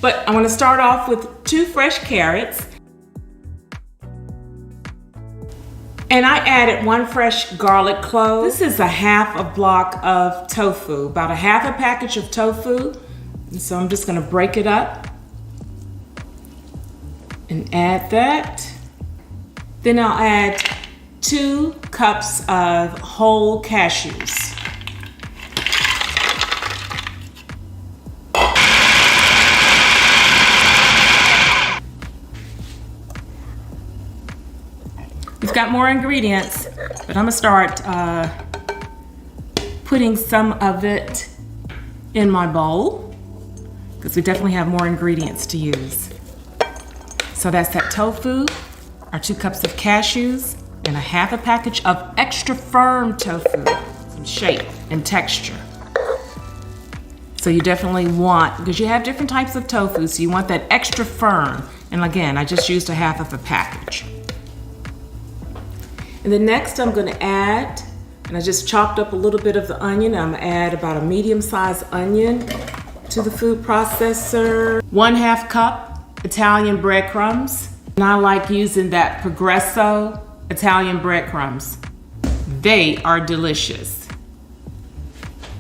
But I'm gonna start off with 2 fresh carrots. And I added 1 fresh garlic clove. This is a half a block of tofu, about a half a package of tofu. And so I'm just gonna break it up and add that. Then I'll add 2 cups of whole cashews. We've got more ingredients, but I'm gonna start putting some of it in my bowl because we definitely have more ingredients to use. So that's that tofu, our 2 cups of cashews, and a half a package of extra firm tofu, some shape and texture. So you definitely want, because you have different types of tofu, so you want that extra firm. And again, I just used a half of a package. And then next I'm gonna add, and I just chopped up a little bit of the onion. I'm gonna add about a medium-sized onion to the food processor. 1/2 cup Italian breadcrumbs. And I like using that Progresso Italian breadcrumbs. They are delicious.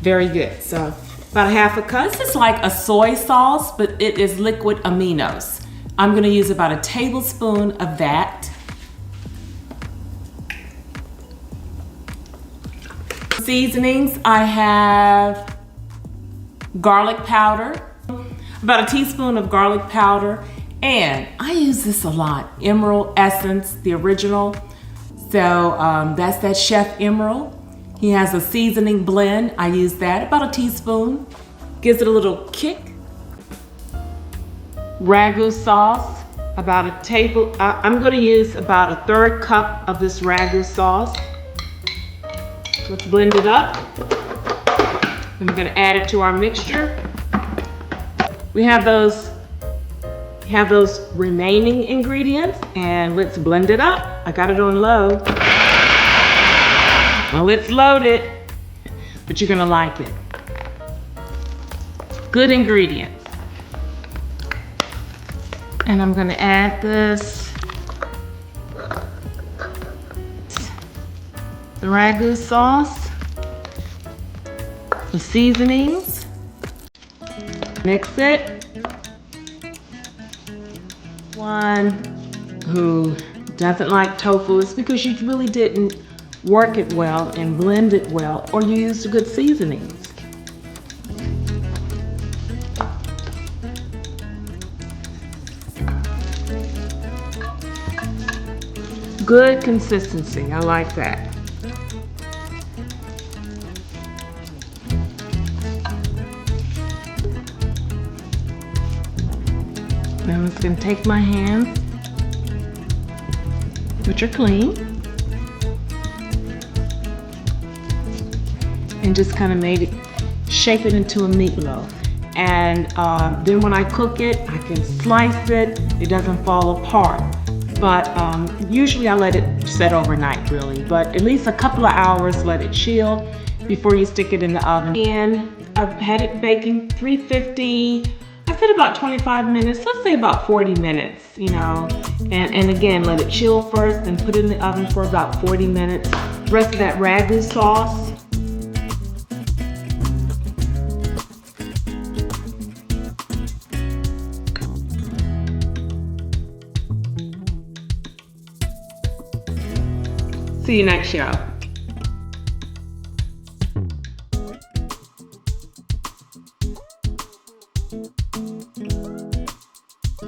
Very good. So about a half a cup. This is like a soy sauce, but it is liquid aminos. I'm gonna use about a tablespoon of that. Seasonings, I have garlic powder, about a teaspoon of garlic powder, and I use this a lot, Emerald Essence, the original. So that's that Chef Emerald. He has a seasoning blend. I use that, about a teaspoon. Gives it a little kick. Ragu sauce, about a table. I'm gonna use about a 1/3 cup of this ragu sauce. Let's blend it up. And we're gonna add it to our mixture. We have those remaining ingredients, and let's blend it up. I got it on low. Well, it's loaded, but you're gonna like it. Good ingredients. And I'm gonna add this, the ragu sauce, the seasonings, mix it. One who doesn't like tofu is because you really didn't work it well and blend it well, or you used good seasonings. Good consistency, I like that. Now I'm just gonna take my hands, which are clean, and just kind of shape it into a meatloaf. And then when I cook it, I can slice it. It doesn't fall apart. But usually I let it set overnight, really. But at least a couple of hours, let it chill before you stick it in the oven. And I've had it baking 350. I said about 25 minutes, let's say about 40 minutes, you know. And again, let it chill first and put it in the oven for about 40 minutes. The rest of that ragu sauce. See you next show.